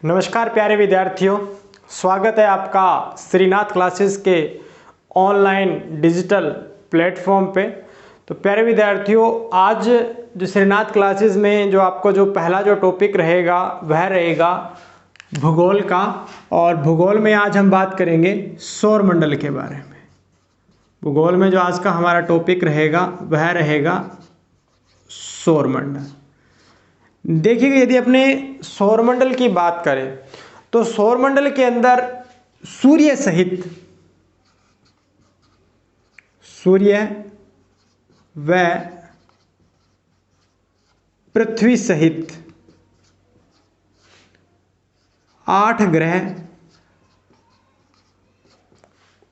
नमस्कार प्यारे विद्यार्थियों, स्वागत है आपका श्रीनाथ क्लासेस के ऑनलाइन डिजिटल प्लेटफॉर्म पे। तो प्यारे विद्यार्थियों, आज जो श्रीनाथ क्लासेस में जो आपको जो पहला जो टॉपिक रहेगा वह रहेगा भूगोल का। और भूगोल में आज हम बात करेंगे सौरमंडल के बारे में। भूगोल में जो आज का हमारा टॉपिक रहेगा वह रहेगा सौरमंडल। देखिए, यदि अपने सौरमंडल की बात करें तो सौरमंडल के अंदर सूर्य व पृथ्वी सहित 8 ग्रह,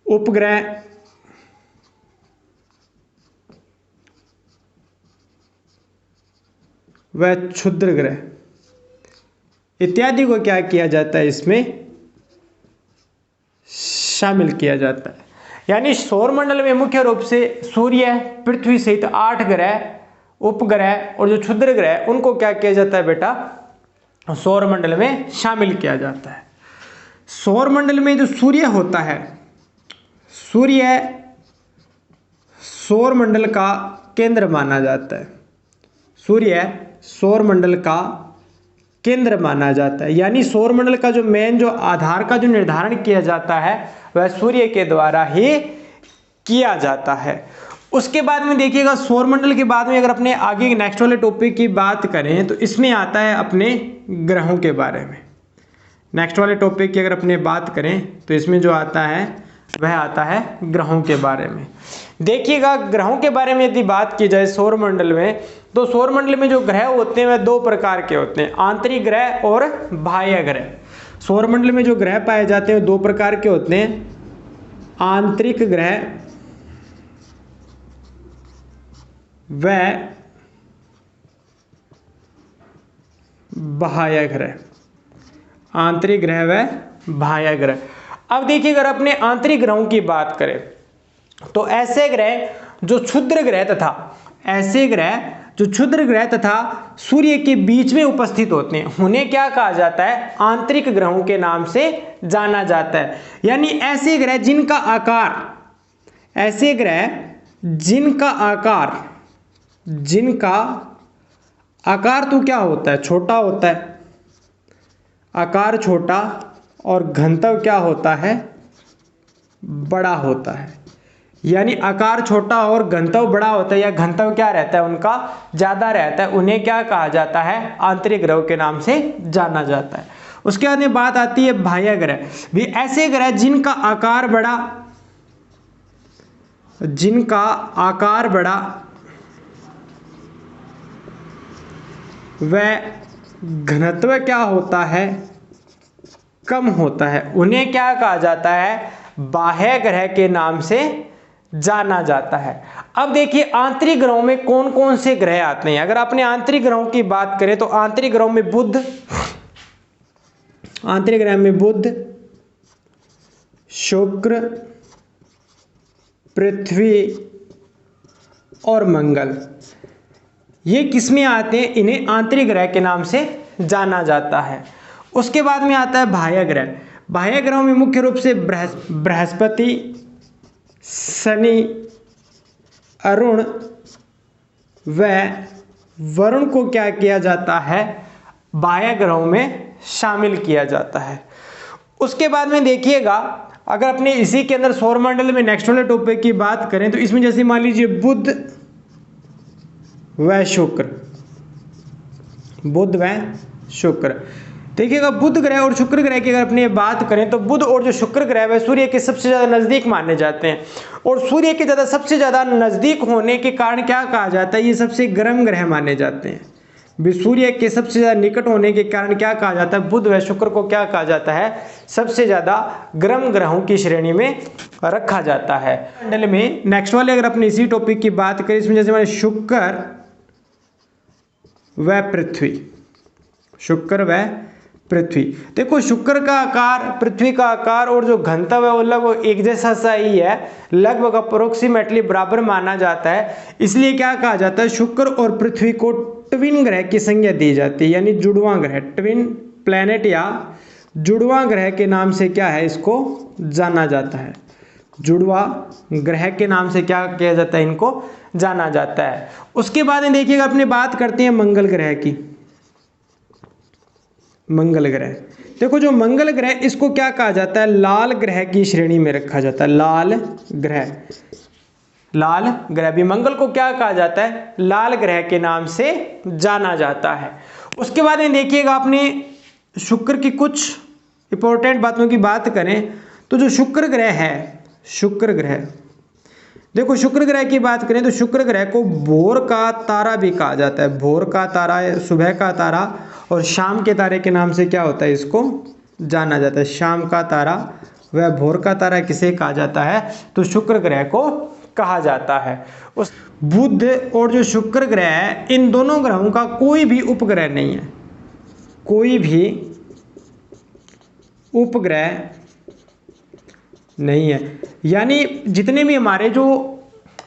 उपग्रह, व क्षुद्र ग्रह इत्यादि को क्या किया जाता है, इसमें शामिल किया जाता है। यानी सौरमंडल में मुख्य रूप से सूर्य, पृथ्वी सहित 8 ग्रह, उपग्रह और जो क्षुद्र ग्रह उनको क्या किया जाता है बेटा, सौरमंडल में शामिल किया जाता है। सौरमंडल में जो सूर्य होता है, सूर्य सौरमंडल का केंद्र माना जाता है। सूर्य सौरमंडल का केंद्र माना जाता है। यानी सौरमंडल का जो मेन जो आधार का जो निर्धारण किया जाता है वह सूर्य के द्वारा ही किया जाता है। उसके बाद में देखिएगा, सौरमंडल के बाद में अगर अपने आगे नेक्स्ट वाले टॉपिक की बात करें तो इसमें आता है अपने ग्रहों के बारे में। नेक्स्ट वाले टॉपिक की अगर अपने बात करें तो इसमें जो आता है वह आता है ग्रहों के बारे में। देखिएगा, ग्रहों के बारे में यदि बात की जाए सौरमंडल में, तो सौरमंडल में जो ग्रह होते हैं वह 2 प्रकार के होते हैं, आंतरिक ग्रह और बाह्य ग्रह। सौरमंडल में जो ग्रह पाए जाते हैं 2 प्रकार के होते हैं, आंतरिक ग्रह व बाह्य ग्रह। आंतरिक ग्रह व बाह्य ग्रह। अब देखिए, अगर अपने आंतरिक ग्रहों की बात करें तो ऐसे ग्रह जो क्षुद्र ग्रह तथा सूर्य के बीच में उपस्थित होते हैं उन्हें क्या कहा जाता है, आंतरिक ग्रहों के नाम से जाना जाता है। यानी ऐसे ग्रह जिनका आकार तो क्या होता है, छोटा होता है, आकार छोटा और घनत्व क्या होता है, बड़ा होता है। यानी आकार छोटा और घनत्व बड़ा होता है, या घनत्व क्या रहता है उनका ज्यादा रहता है, उन्हें क्या कहा जाता है, आंतरिक ग्रह के नाम से जाना जाता है। उसके बाद में बात आती है बाह्य ग्रह। भी ऐसे ग्रह जिनका आकार बड़ा व घनत्व क्या होता है, कम होता है, उन्हें क्या कहा जाता है, बाह्य ग्रह के नाम से जाना जाता है। अब देखिए, आंतरिक ग्रहों में कौन कौन से ग्रह आते हैं। अगर अपने आंतरिक ग्रहों की बात करें तो आंतरिक ग्रहों में बुध, शुक्र, पृथ्वी और मंगल, ये किसमें आते हैं, इन्हें आंतरिक ग्रह के नाम से जाना जाता है। उसके बाद में आता है बाह्य ग्रह। बाह्य ग्रहों में मुख्य रूप से बृहस्पति, शनि, अरुण व वरुण को क्या किया जाता है, बाह्य ग्रहों में शामिल किया जाता है। उसके बाद में देखिएगा, अगर अपने इसी के अंदर सौरमंडल में नेक्स्ट वाले टॉपिक की बात करें तो इसमें जैसे मान लीजिए बुध व शुक्र। देखिएगा, बुध ग्रह और शुक्र ग्रह की अगर अपनी बात करें तो बुध और जो शुक्र ग्रह है सूर्य के सबसे ज्यादा नजदीक माने जाते हैं। और सूर्य के सबसे ज्यादा नजदीक होने के कारण क्या कहा जाता है, ये सबसे गर्म ग्रह माने जाते हैं। सूर्य के सबसे ज्यादा निकट होने के कारण क्या कहा जाता है, बुध व शुक्र को क्या कहा जाता है, सबसे ज्यादा गर्म ग्रहों की श्रेणी में रखा जाता है। मंडल में नेक्स्ट वाले अगर अपने इसी टॉपिक की बात करें, इसमें जैसे शुक्र व पृथ्वी। देखो, शुक्र का आकार, पृथ्वी का आकार और जो घनत्व है वो लगभग एक जैसा सा ही है, लगभग अप्रोक्सीमेटली बराबर माना जाता है। इसलिए क्या कहा जाता है, शुक्र और पृथ्वी को ट्विन ग्रह की संज्ञा दी जाती है, यानी जुड़वां ग्रह, प्लैनेट या जुड़वा ग्रह के नाम से क्या है, इसको जाना जाता है। जुड़वा ग्रह के नाम से क्या किया जाता है, इनको जाना जाता है। उसके बाद में देखिएगा अपने बात करते हैं मंगल ग्रह की। मंगल ग्रह, देखो जो मंगल ग्रह इसको क्या कहा जाता है, लाल ग्रह की श्रेणी में रखा जाता है। लाल ग्रह, लाल ग्रह भी मंगल को क्या कहा जाता है, लाल ग्रह के नाम से जाना जाता है। उसके बाद में देखिएगा अपने शुक्र की कुछ इंपॉर्टेंट बातों की बात करें तो जो शुक्र ग्रह है, शुक्र ग्रह, देखो शुक्र ग्रह की बात करें तो शुक्र ग्रह को भोर का तारा भी कहा जाता है। भोर का तारा, सुबह का तारा और शाम के तारे के नाम से क्या होता है, इसको जाना जाता है। शाम का तारा व भोर का तारा किसे कहा जाता है, तो शुक्र ग्रह को कहा जाता है। उस बुध और जो शुक्र ग्रह है, इन दोनों ग्रहों का कोई भी उपग्रह नहीं है। कोई भी उपग्रह नहीं है। यानी जितने भी हमारे जो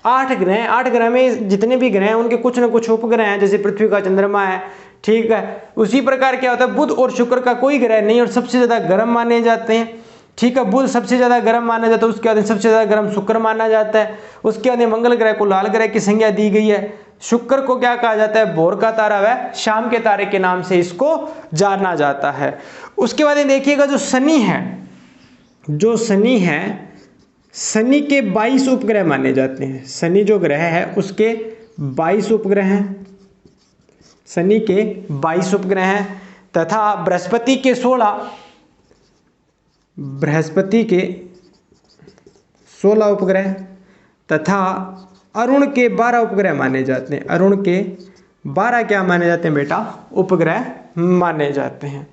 8 ग्रह हैं, 8 ग्रह में जितने भी ग्रह हैं उनके कुछ न कुछ उपग्रह हैं, जैसे पृथ्वी का चंद्रमा है, ठीक है। उसी प्रकार क्या होता है, बुध और शुक्र का कोई ग्रह नहीं और सबसे ज्यादा गर्म माने जाते हैं, ठीक है। बुध सबसे ज्यादा गर्म माना जाता है, उसके बाद सबसे ज्यादा गर्म शुक्र माना जाता है। उसके बाद मंगल ग्रह को लाल ग्रह की संज्ञा दी गई है। शुक्र को क्या कहा जाता है, भोर का तारा व शाम के तारे के नाम से इसको जाना जाता है। उसके बाद देखिएगा जो शनि है, जो शनि है, शनि के 22 उपग्रह माने जाते हैं। शनि जो ग्रह है उसके 22 उपग्रह हैं, शनि के 22 उपग्रह हैं। तथा बृहस्पति के 16, बृहस्पति के 16 उपग्रह तथा अरुण के 12 उपग्रह माने जाते हैं। अरुण के 12 क्या माने जाते हैं बेटा, उपग्रह माने जाते हैं।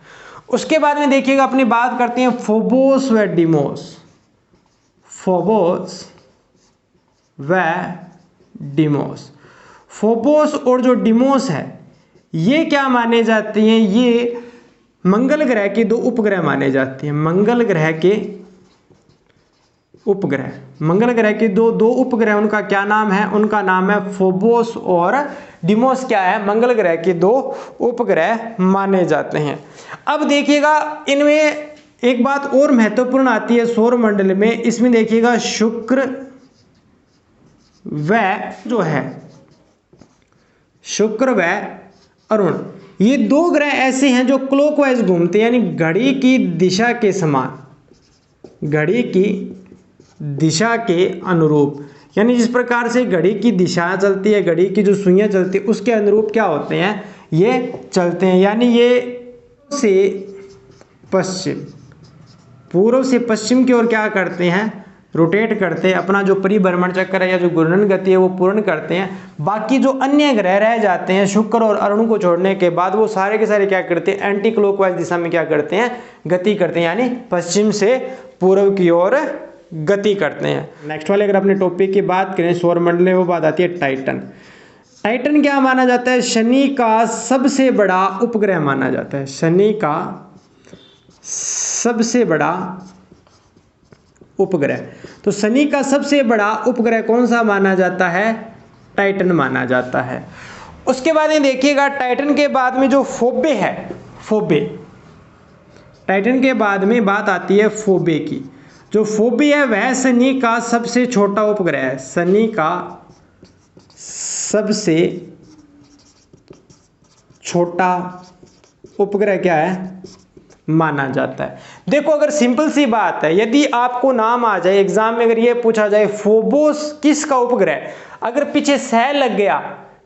उसके बाद में देखिएगा अपनी बात करते हैं फोबोस व डिमोस। फोबोस व डिमोस, फोबोस और जो डिमोस है ये क्या माने जाते हैं, ये मंगल ग्रह के 2 उपग्रह माने जाते हैं। मंगल ग्रह के उपग्रह, मंगल ग्रह के दो उपग्रह, उनका क्या नाम है, उनका नाम है फोबोस और डिमोस। क्या है, मंगल ग्रह के 2 उपग्रह माने जाते हैं। अब देखिएगा इनमें एक बात और महत्वपूर्ण आती है सौर मंडल में, इसमें देखिएगा शुक्र व जो है, शुक्र व अरुण, ये 2 ग्रह ऐसे हैं जो क्लॉकवाइज घूमते हैं, यानी घड़ी की दिशा के समान, घड़ी की दिशा के अनुरूप। यानी जिस प्रकार से घड़ी की दिशा चलती है, घड़ी की जो सुइयां चलती है उसके अनुरूप क्या होते हैं, ये चलते हैं। यानी ये से पश्चिम, पूर्व से पश्चिम की ओर क्या करते हैं, रोटेट करते हैं, अपना जो परिभ्रमण चक्र है या जो घूर्णन गति है वो पूर्ण करते हैं। बाकी जो अन्य ग्रह रह जाते हैं शुक्र और अरुण को छोड़ने के बाद, वो सारे के सारे क्या करते हैं, एंटी क्लॉकवाइज दिशा में क्या करते हैं, गति करते हैं, यानी पश्चिम से पूर्व की ओर गति करते हैं। नेक्स्ट वाले अगर अपने टॉपिक की बात करें सौर मंडल में, वो बात आती है टाइटन। टाइटन क्या माना जाता है, शनि का सबसे बड़ा उपग्रह माना जाता है। शनि का सबसे बड़ा उपग्रह, तो शनि का सबसे बड़ा उपग्रह कौन सा माना जाता है, टाइटन माना जाता है। उसके बाद में देखिएगा टाइटन के बाद में जो फोबे है, फोबे, टाइटन के बाद में बात आती है फोबे की। जो फोबे है वह शनि का सबसे छोटा उपग्रह है। शनि का सबसे छोटा उपग्रह क्या है, माना जाता है। देखो अगर सिंपल सी बात है, यदि आपको नाम आ जाए एग्जाम में, अगर ये पूछा जाए फोबोस किसका उपग्रह, अगर पीछे सह लग गया,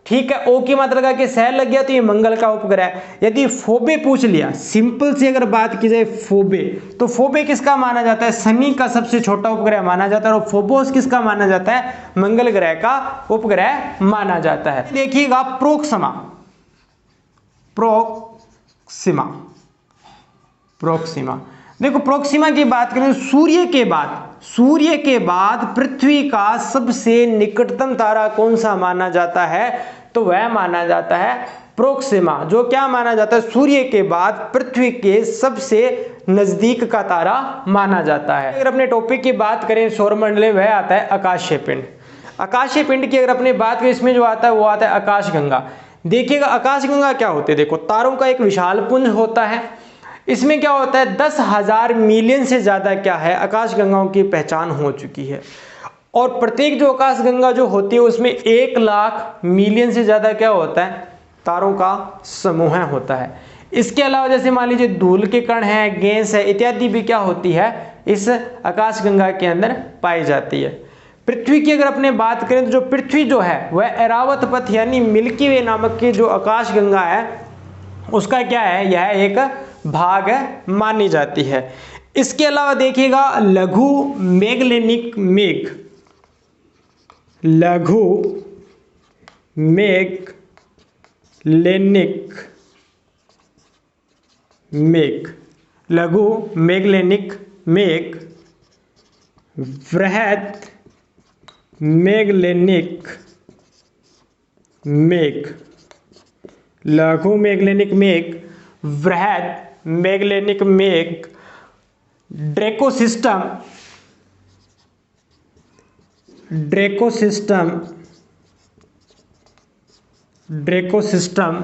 ठीक है, ओ की मात्रा लगा के सह लग गया तो ये मंगल का उपग्रह। यदि फोबे पूछ लिया, सिंपल सी अगर बात की जाए फोबे, तो फोबे किसका माना जाता है, शनि का सबसे छोटा उपग्रह माना जाता है। और फोबोस किसका माना जाता है, मंगल ग्रह का उपग्रह माना जाता है। देखिएगा प्रोक्सिमा, प्रोक्सिमा, प्रोक्सिमा, देखो प्रोक्सिमा की बात करें, सूर्य के बाद पृथ्वी का सबसे निकटतम तारा कौन सा माना जाता है, तो वह माना जाता है प्रोक्सिमा। जो क्या माना जाता है, सूर्य के बाद पृथ्वी के सबसे नजदीक का तारा माना जाता है। अगर अपने टॉपिक की बात करें सौरमंडल में, वह आता है आकाशीय पिंड। आकाशीय पिंड की अगर अपनी बात करें, इसमें जो आता है वो आता है आकाशगंगा। देखिएगा आकाशगंगा क्या होते हैं, देखो तारों का एक विशाल पुंज होता है, इसमें क्या होता है 10,000 मिलियन से ज़्यादा क्या है आकाशगंगाओं की पहचान हो चुकी है। और प्रत्येक जो आकाशगंगा जो होती है उसमें 1,00,000 मिलियन से ज़्यादा क्या होता है तारों का समूह होता है। इसके अलावा जैसे मान लीजिए धूल के कण है, गैस है इत्यादि भी क्या होती है इस आकाशगंगा के अंदर पाई जाती है। पृथ्वी की अगर अपने बात करें तो जो पृथ्वी जो है वह ऐरावत पथ यानी मिल्की वे नामक की जो आकाशगंगा है उसका क्या है यह एक भाग मानी जाती है। इसके अलावा देखिएगा लघु मैगलेनिक मेघ, लघु मैगलेनिक मेघ, लघु मैगलेनिक मेघ, वृहद मैगलेनिक मेघ, लघु मैगलेनिक मेघ, वृहद मैगलेनिक मेघ, ड्रेकोसिस्टम, ड्रेकोसिस्टम, ड्रेकोसिस्टम,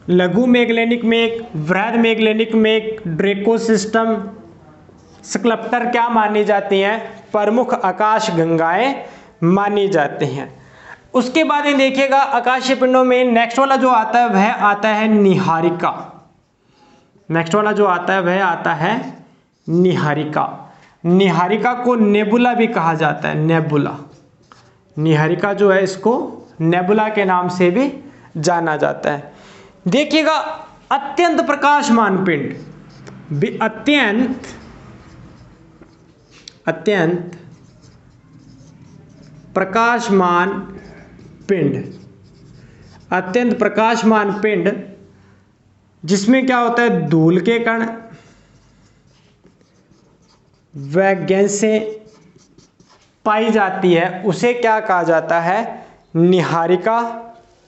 लघु मैगलेनिक मेघ, वृहद मैगलेनिक मेघ, ड्रेकोसिस्टम, स्कल्प्टर क्या मानी जाती हैं प्रमुख आकाश गंगाएं मानी जाती हैं। उसके बाद में देखिएगा आकाशीय पिंडों में नेक्स्ट वाला जो आता है वह आता है निहारिका। नेक्स्ट वाला जो आता है वह आता है निहारिका। निहारिका को नेबुला भी कहा जाता है, नेबुला। निहारिका जो है इसको नेबुला के नाम से भी जाना जाता है। देखिएगा अत्यंत प्रकाशमान पिंड, अत्यंत प्रकाशमान पिंड, अत्यंत प्रकाशमान पिंड जिसमें क्या होता है धूल के कण व गैसें पाई जाती है उसे क्या कहा जाता है निहारिका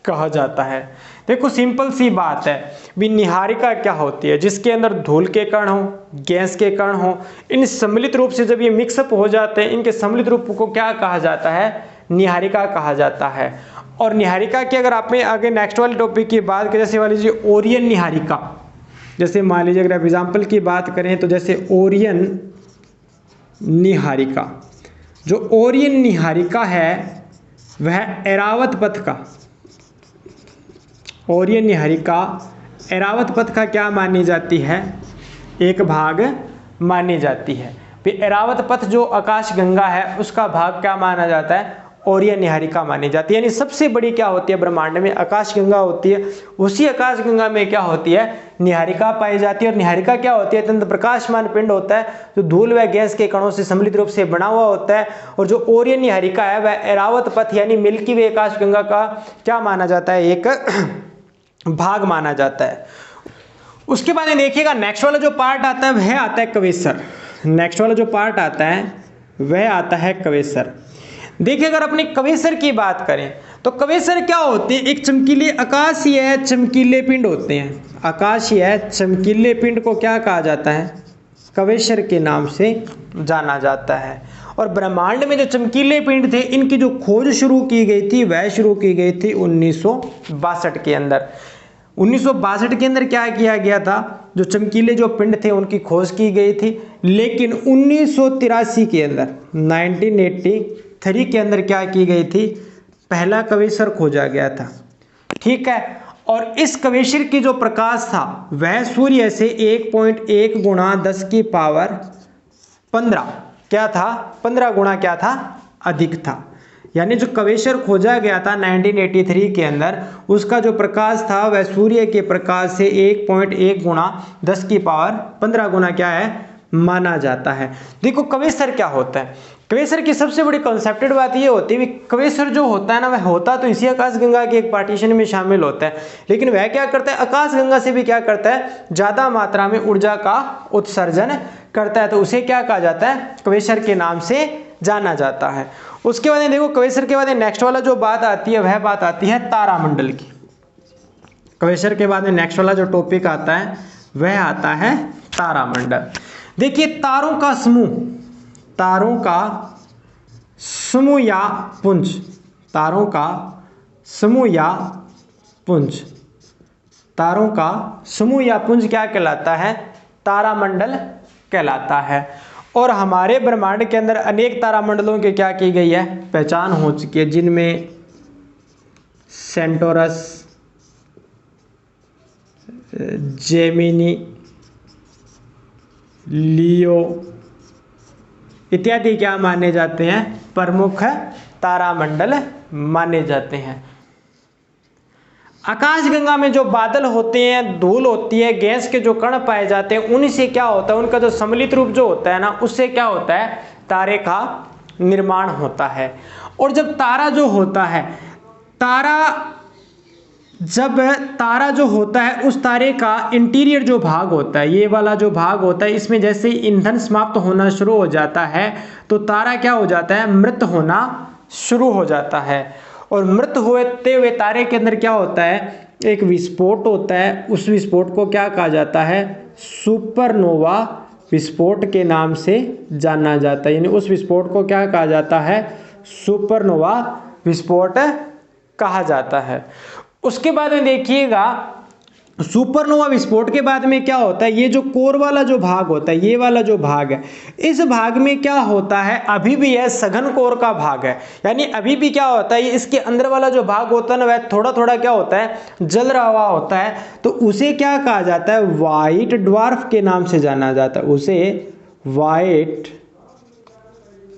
कहा जाता है। देखो सिंपल सी बात है भी निहारिका क्या होती है जिसके अंदर धूल के कण हो, गैस के कण हो, इन सम्मिलित रूप से जब ये मिक्सअप हो जाते हैं इनके सम्मिलित रूप को क्या कहा जाता है निहारिका कहा जाता है। और निहारिका की अगर आप में आगे नेक्स्ट वाले टॉपिक की बात करें जैसे मान लीजिए ओरियन निहारिका, जैसे मान लीजिए अगर एग्जाम्पल की बात करें तो जैसे ओरियन निहारिका, जो ओरियन निहारिका है वह ऐरावत पथ का, ओरियन निहारिका ऐरावत पथ का क्या मानी जाती है एक भाग मानी जाती है। फिर ऐरावत पथ जो आकाश गंगा है उसका भाग क्या माना जाता है ओरियन निहारिका मानी जाती है। यानी सबसे बड़ी क्या होती है ब्रह्मांड में आकाश गंगा होती है, उसी आकाश गंगा में क्या होती है निहारिका पाई जाती है। और निहारिका क्या होती है अत्यंत प्रकाशमान पिंड होता है जो धूल व गैस के कणों से सम्मिलित रूप से बना हुआ होता है। और जो ओरियन निहारिका है वह ऐरावत पथ यानी मिल्की वे आकाश गंगा का क्या माना जाता है एक भाग माना जाता है। उसके बाद देखिएगा नेक्स्ट वाला जो पार्ट आता है वह आता है कवेसर। नेक्स्ट वाला जो पार्ट आता है वह आता है कवेसर। देखिए अगर अपने कवेसर की बात करें तो कवेसर क्या होते हैं एक चमकीले आकाशीय चमकीले पिंड होते हैं। आकाशीय चमकीले पिंड को क्या कहा जाता है कवेसर के नाम से जाना जाता है। और ब्रह्मांड में जो चमकीले पिंड थे इनकी जो खोज शुरू की गई थी वह शुरू की गई थी 1962 के अंदर। 1962 के अंदर क्या किया गया था जो चमकीले जो पिंड थे उनकी खोज की गई थी। लेकिन 1983 के अंदर 1983 के अंदर क्या की गई थी पहला कवेसर खोजा गया था। ठीक है। और इस कवेसर की जो प्रकाश था वह सूर्य से 1.1 गुणा 10 की पावर 15 क्या था 15 गुणा क्या था अधिक था। यानी जो कवेसर खोजा गया था 1983 के अंदर उसका जो प्रकाश था वह सूर्य के प्रकाश से 1.1 गुणा 10 की पावर 15 गुना क्या है माना जाता है। देखो कवेसर क्या होता है, कवेसर की सबसे बड़ी कॉन्सेप्टेड बात ये होती है कवेसर जो होता है ना वह होता तो इसी आकाश गंगा के एक पार्टीशन में शामिल होता है, लेकिन वह क्या करता है आकाश गंगा से भी क्या करता है ज्यादा मात्रा में ऊर्जा का उत्सर्जन करता है, तो उसे क्या कहा जाता है कवेसर के नाम से जाना जाता है। उसके बाद देखो कवेसर के बाद नेक्स्ट वाला जो बात आती है वह बात आती है तारामंडल की। कवेसर के बाद नेक्स्ट वाला जो टॉपिक आता है वह आता है तारामंडल। देखिए तारों का समूह, तारों का समूह या पुंज, तारों का समूह या पुंज, तारों का समूह या पुंज क्या कहलाता है? तारामंडल कहलाता है। और हमारे ब्रह्मांड के अंदर अनेक तारामंडलों की क्या की गई है? पहचान हो चुकी है, जिनमें सेंटोरस, जेमिनी, लियो इत्यादि क्या माने जाते हैं? प्रमुख तारामंडल माने जाते हैं। आकाशगंगा में जो बादल होते हैं, धूल होती है, गैस के जो कण पाए जाते हैं, उन्हीं से क्या होता है? उनका जो सम्मिलित रूप जो होता है ना, उससे क्या होता है? तारे का निर्माण होता है। और जब तारा जो होता है, जब तारा जो होता है, उस तारे का इंटीरियर जो भाग होता है, ये वाला जो भाग होता है, इसमें जैसे ही ईंधन समाप्त होना शुरू हो जाता है तो तारा क्या हो जाता है? मृत होना शुरू हो जाता है। और मृत होते हुए तारे के अंदर क्या होता है? एक विस्फोट होता है। उस विस्फोट को क्या कहा जाता है? सुपरनोवा विस्फोट के नाम से जाना जाता है। यानी उस विस्फोट को क्या कहा जाता है? सुपरनोवा विस्फोट कहा जाता है। उसके बाद में देखिएगा, सुपरनोवा विस्फोट के बाद में क्या होता है? ये जो कोर वाला जो भाग होता है, ये वाला जो भाग है, इस भाग में क्या होता है? अभी भी यह सघन कोर का भाग है। यानी अभी भी क्या होता है? इसके अंदर वाला जो भाग होता है ना, वह थोड़ा थोड़ा क्या होता है? जल रहा हुआ होता है। तो उसे क्या कहा जाता है? व्हाइट ड्वार्फ के नाम से जाना जाता है। उसे व्हाइट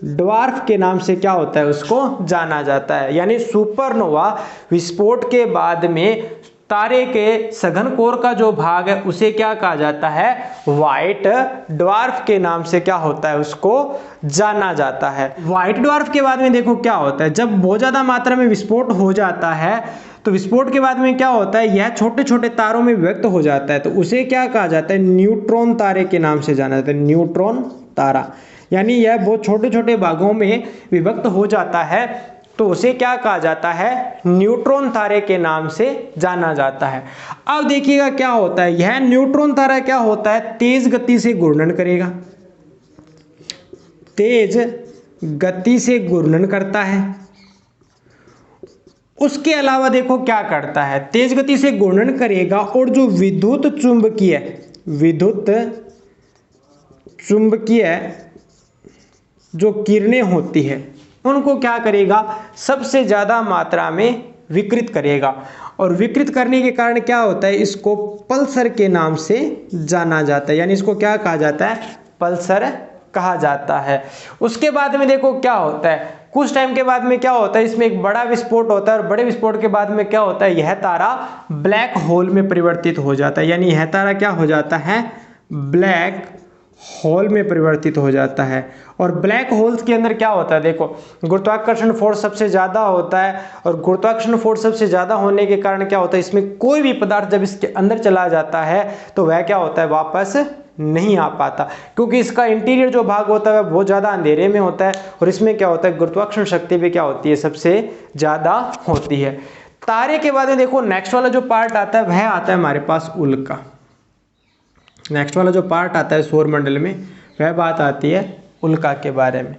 ड्वार्फ के नाम से क्या होता है? उसको जाना जाता है। यानी सुपरनोवा विस्फोट के बाद में तारे के सघन कोर का जो भाग है, उसे क्या कहा जाता है? व्हाइट ड्वार्फ के नाम से क्या होता है? उसको जाना जाता है। व्हाइट ड्वार्फ के बाद में देखो क्या होता है? जब बहुत ज्यादा मात्रा में विस्फोट हो जाता है, तो विस्फोट के बाद में क्या होता है? यह छोटे छोटे तारों में विभक्त हो जाता है। तो उसे क्या कहा जाता है? न्यूट्रॉन तारे के नाम से जाना जाता है। न्यूट्रॉन तारा, यानी यह बहुत छोटे छोटे भागों में विभक्त हो जाता है, तो उसे क्या कहा जाता है? न्यूट्रॉन तारे के नाम से जाना जाता है। अब देखिएगा क्या होता है? यह न्यूट्रॉन तारा क्या होता है? तेज गति से घूर्णन करेगा, तेज गति से घूर्णन करता है। उसके अलावा देखो क्या करता है? तेज गति से घूर्णन करेगा और जो विद्युत चुंबकीय जो किरणें होती है, उनको क्या करेगा? सबसे ज्यादा मात्रा में विकृत करेगा। और विकृत करने के कारण क्या होता है? इसको पल्सर के नाम से जाना जाता है। यानी इसको क्या कहा जाता है? पल्सर कहा जाता है। उसके बाद में देखो क्या होता है? कुछ टाइम के बाद में क्या होता है? इसमें एक बड़ा विस्फोट होता है, और बड़े विस्फोट के बाद में क्या होता है? यह तारा ब्लैक होल में परिवर्तित हो जाता है। यानी यह तारा क्या हो जाता है? ब्लैक होल में परिवर्तित हो जाता है। और ब्लैक होल्स के अंदर क्या होता है? देखो, गुरुत्वाकर्षण फोर्स सबसे ज्यादा होता है, और गुरुत्वाकर्षण फोर्स सबसे ज्यादा होने के कारण क्या होता है? इसमें कोई भी पदार्थ जब इसके अंदर चला जाता है तो वह क्या होता है? वापस नहीं आ पाता, क्योंकि इसका इंटीरियर जो भाग होता है वह बहुत ज्यादा अंधेरे में होता है, और इसमें क्या होता है? गुरुत्वाकर्षण शक्ति भी क्या होती है? सबसे ज्यादा होती है। तारे के बाद में देखो नेक्स्ट वाला जो पार्ट आता है, वह आता है हमारे पास उल्का। नेक्स्ट वाला जो पार्ट आता है सौरमंडल में, वह बात आती है उल्का के बारे में।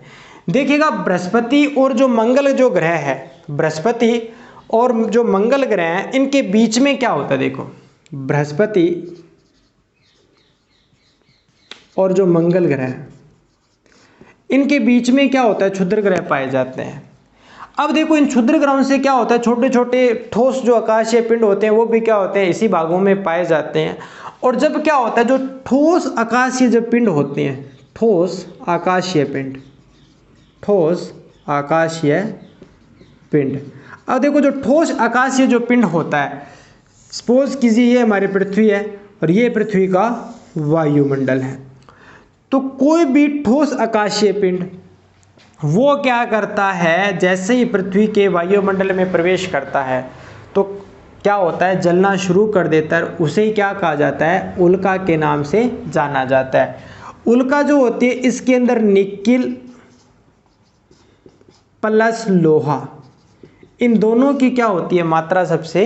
देखिएगा, बृहस्पति और जो मंगल जो ग्रह है, बृहस्पति और जो मंगल ग्रह हैं, इनके बीच में क्या होता है? देखो, बृहस्पति और जो मंगल ग्रह हैं, इनके बीच में क्या होता है? क्षुद्र ग्रह पाए जाते हैं। अब देखो, इन क्षुद्र ग्रहों से क्या होता है? छोटे छोटे ठोस जो आकाशीय पिंड होते हैं, वो भी क्या होते हैं? इसी भागों में पाए जाते हैं। और जब क्या होता है? जो ठोस आकाशीय जब पिंड होते हैं, ठोस आकाशीय पिंड। अब देखो, जो ठोस आकाशीय जो पिंड होता है, सपोज कीजिए ये हमारी पृथ्वी है और ये पृथ्वी का वायुमंडल है। तो कोई भी ठोस आकाशीय पिंड वो क्या करता है? जैसे ही पृथ्वी के वायुमंडल में प्रवेश करता है तो क्या होता है? जलना शुरू कर देता है। उसे ही क्या कहा जाता है? उल्का के नाम से जाना जाता है। उल्का जो होती है, इसके अंदर निकिल प्लस लोहा, इन दोनों की क्या होती है? मात्रा सबसे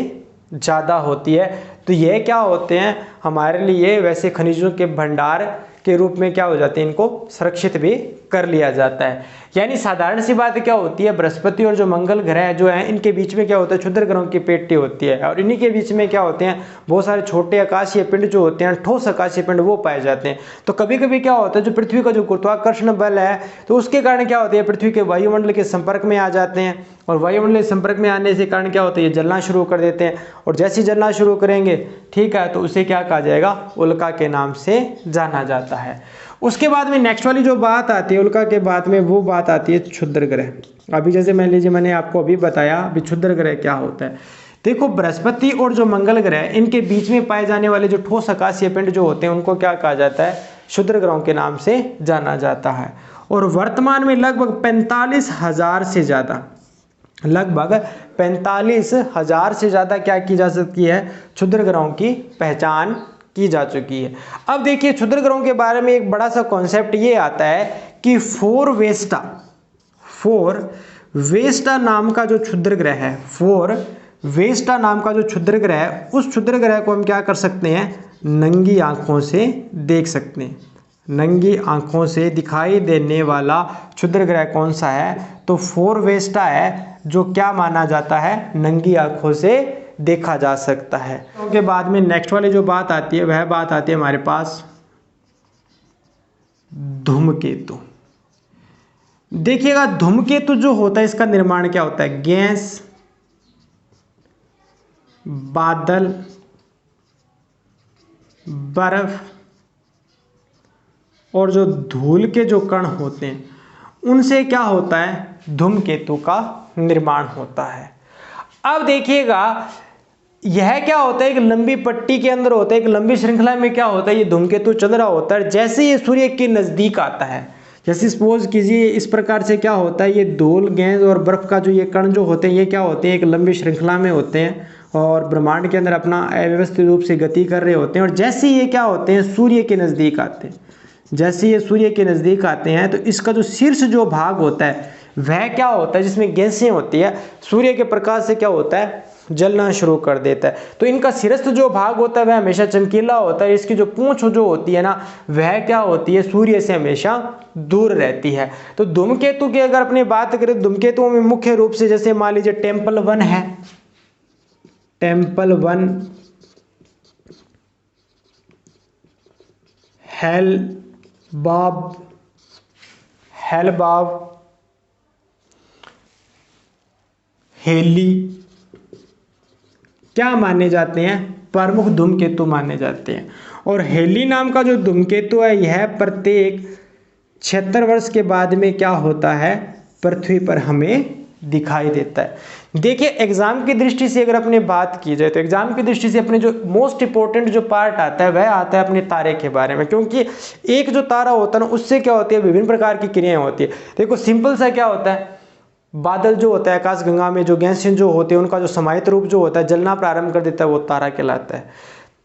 ज़्यादा होती है। तो ये क्या होते हैं? हमारे लिए वैसे खनिजों के भंडार के रूप में क्या हो जाते हैं, इनको संरक्षित भी कर लिया जाता है। यानी साधारण सी बात क्या होती है, बृहस्पति और जो मंगल ग्रह जो है इनके बीच में क्या होता है, क्षुद्र ग्रहों की पेटी होती है, और इन्हीं के बीच में क्या होते हैं, बहुत सारे छोटे आकाशीय पिंड जो होते हैं, ठोस आकाशीय पिंड वो पाए जाते हैं। तो कभी कभी क्या होता है, जो पृथ्वी का जो गुरुत्वाकर्षण बल है तो उसके कारण क्या होता है, पृथ्वी के वायुमंडल के संपर्क में आ जाते हैं, और वायुमंडल के संपर्क में आने से कारण क्या होता है, ये जलना शुरू कर देते हैं, और जैसे ही जलना शुरू करेंगे, ठीक है, तो उसे क्या कहा जाएगा, उल्का के नाम से जाना जाता है। उसके बाद में नेक्स्ट वाली जो बात आती है उल्का के बाद में, वो बात आती है क्षुद्र ग्रह। अभी जैसे मान लीजिए मैंने आपको अभी बताया अभी क्षुद्र ग्रह क्या होता है। देखो बृहस्पति और जो मंगल ग्रह इनके बीच में पाए जाने वाले जो ठोस आकाशीय पिंड जो होते हैं उनको क्या कहा जाता है, क्षुद्र ग्रहों के नाम से जाना जाता है। और वर्तमान में लगभग 45,000 से ज़्यादा, लगभग 45,000 से ज़्यादा क्या की जा सकती है, क्षुद्र ग्रहों की पहचान की जा चुकी है। अब देखिए क्षुद्र ग्रहों के बारे में एक बड़ा सा कॉन्सेप्ट ये आता है कि फोर वेस्टा नाम का जो क्षुद्र ग्रह है, फोर वेस्टा नाम का जो क्षुद्र ग्रह है, उस क्षुद्र ग्रह को हम क्या कर सकते हैं, नंगी आंखों से देख सकते हैं। नंगी आंखों से दिखाई देने वाला क्षुद्र ग्रह कौन सा है, तो फोर वेस्टा है, जो क्या माना जाता है, नंगी आंखों से देखा जा सकता है। उसके बाद में नेक्स्ट वाली जो बात आती है वह बात आती है हमारे पास धूमकेतु। देखिएगा धूमकेतु जो होता है इसका निर्माण क्या होता है, गैस, बादल, बर्फ और जो धूल के जो कण होते हैं उनसे क्या होता है, धूमकेतु का निर्माण होता है। अब देखिएगा यह क्या होता है, एक लंबी पट्टी के अंदर होता है, एक लंबी श्रृंखला में क्या होता है, ये धूमकेतु चल रहा होता है। जैसे ये सूर्य के नजदीक आता है, जैसे सपोज कीजिए इस प्रकार से क्या होता है, ये धूल, गैस और बर्फ का जो ये कण जो होते हैं ये क्या होते हैं, एक लंबी श्रृंखला में होते हैं और ब्रह्मांड के अंदर अपना अव्यवस्थित रूप से गति कर रहे होते हैं। और जैसे ये क्या होते हैं, सूर्य के नज़दीक आते हैं, जैसे ये सूर्य के नज़दीक आते हैं तो इसका जो शीर्ष जो भाग होता है वह क्या होता है, जिसमें गैसें होती है, सूर्य के प्रकाश से क्या होता है, जलना शुरू कर देता है। तो इनका शीर्ष जो भाग होता है वह हमेशा चमकीला होता है, इसकी जो पूंछ जो होती है ना वह क्या होती है, सूर्य से हमेशा दूर रहती है। तो धूमकेतु की अगर अपनी बात करें, धूमकेतुओं में मुख्य रूप से जैसे मान लीजिए टेम्पल 1 है, टेम्पल 1, हेलबाब, हेली क्या माने जाते हैं, प्रमुख धूमकेतु माने जाते हैं। और हेली नाम का जो धूमकेतु है यह प्रत्येक 76 वर्ष के बाद में क्या होता है, पृथ्वी पर हमें दिखाई देता है। देखिए एग्जाम की दृष्टि से अगर अपने बात की जाए तो एग्जाम की दृष्टि से अपने जो मोस्ट इंपॉर्टेंट जो पार्ट आता है वह आता है अपने तारे के बारे में, क्योंकि एक जो तारा होता है ना उससे क्या होती है, विभिन्न प्रकार की क्रियाएं होती है। देखो सिंपल सा क्या होता है, बादल जो होता है आकाशगंगा में जो गैसें जो होते हैं उनका जो समाहित रूप जो होता है जलना प्रारंभ कर देता है, वो तारा कहलाता है।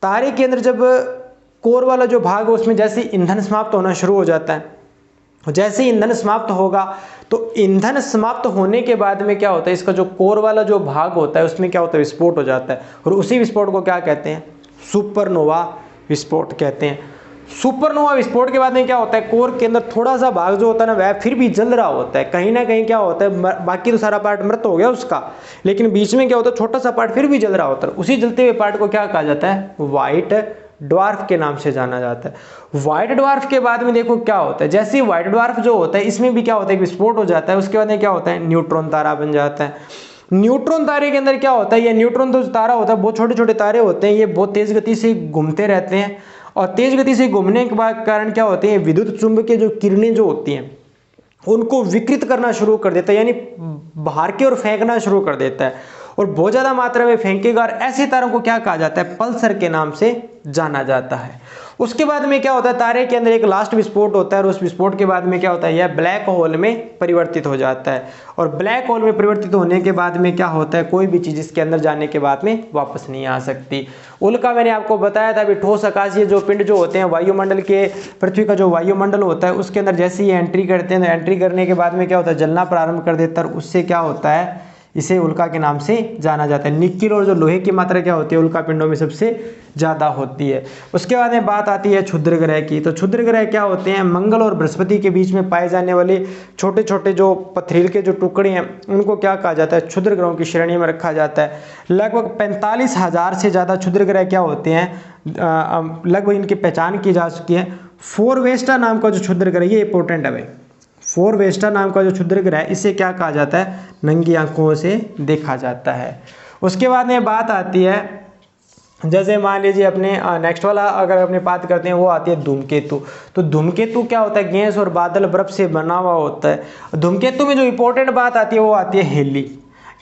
तारे के अंदर जब कोर वाला जो भाग है उसमें जैसे ईंधन समाप्त होना शुरू हो जाता है, जैसे ईंधन समाप्त होगा तो ईंधन समाप्त होने के बाद में क्या होता है, इसका जो कोर वाला जो भाग होता है उसमें क्या होता है, विस्फोट हो जाता है, और उसी विस्फोट को क्या कहते हैं, सुपरनोवा विस्फोट कहते हैं। सुपरनोवा विस्फोट के बाद में क्या होता है, कोर के अंदर थोड़ा सा भाग जो होता है ना वह फिर भी जल रहा होता है, कहीं ना कहीं क्या होता है, बाकी तो सारा पार्ट मृत हो गया उसका, लेकिन बीच में क्या होता है, छोटा सा पार्ट फिर भी जल रहा होता है। उसी जलते हुए पार्ट को क्या कहा जाता है, व्हाइट ड्वार्फ के नाम से जाना जाता है। व्हाइट ड्वार्फ के बाद में देखो क्या होता है, जैसे ही व्हाइट ड्वार्फ जो होता है इसमें भी क्या होता है, विस्फोट हो जाता है, उसके बाद में क्या होता है, न्यूट्रॉन तारा बन जाता है। न्यूट्रॉन तारे के अंदर क्या होता है, ये न्यूट्रॉन तो तारा होता है, बहुत छोटे छोटे तारे होते हैं, ये बहुत तेज गति से घूमते रहते हैं, और तेज गति से घूमने के बाद कारण क्या होते हैं, विद्युत चुंबकीय जो किरणें जो होती हैं उनको विकृत करना शुरू कर देता है, यानी बाहर की ओर फेंकना शुरू कर देता है, और बहुत ज्यादा मात्रा में फेंकेगा, और ऐसे तारों को क्या कहा जाता है, पल्सर के नाम से जाना जाता है। उसके बाद में क्या होता है, तारे के अंदर एक लास्ट विस्फोट होता है, और उस विस्फोट के बाद में क्या होता है, यह ब्लैक होल में परिवर्तित हो जाता है, और ब्लैक होल में परिवर्तित होने के बाद में क्या होता है, कोई भी चीज इसके अंदर जाने के बाद में वापस नहीं आ सकती। उल्का मैंने आपको बताया था, अभी ठोस आकाशीय जो पिंड जो होते हैं वायुमंडल के, पृथ्वी का जो वायुमंडल होता है उसके अंदर जैसे ये एंट्री करते हैं, एंट्री करने के बाद में क्या होता है, जलना प्रारंभ कर देता है, और उससे क्या होता है, इसे उल्का के नाम से जाना जाता है। निकेल और जो लोहे की मात्रा क्या होती है उल्का पिंडों में सबसे ज़्यादा होती है। उसके बाद में बात आती है क्षुद्र ग्रह की। तो क्षुद्र ग्रह क्या होते हैं, मंगल और बृहस्पति के बीच में पाए जाने वाले छोटे छोटे जो पथरील के जो टुकड़े हैं उनको क्या कहा जाता है, क्षुद्र ग्रहों की श्रेणी में रखा जाता है। लगभग 45,000 से ज़्यादा क्षुद्र ग्रह क्या होते हैं, लगभग इनकी पहचान की जा चुकी है। फोरवेस्टा नाम का जो क्षुद्र ग्रह, ये इंपॉर्टेंट है भाई, फोरवेस्टा नाम का जो क्षुद्र ग्रह है इसे क्या कहा जाता है, नंगी आंखों से देखा जाता है। उसके बाद में बात आती है, जैसे मान लीजिए अपने नेक्स्ट वाला अगर अपने बात करते हैं वो आती है धूमकेतु। तो धूमकेतु क्या होता है, गैस और बादल बर्फ से बना हुआ होता है। धूमकेतु में जो इंपॉर्टेंट बात आती है वो आती है हेली,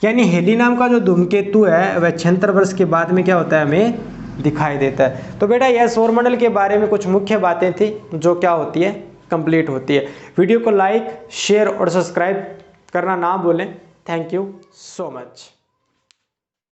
यानी हेली नाम का जो धूमकेतु है वह 76 वर्ष के बाद में क्या होता है, हमें दिखाई देता है। तो बेटा यह सौरमंडल के बारे में कुछ मुख्य बातें थी जो क्या होती है, कंप्लीट होती है। वीडियो को लाइक, शेयर और सब्सक्राइब करना ना भूलें। Thank you so much.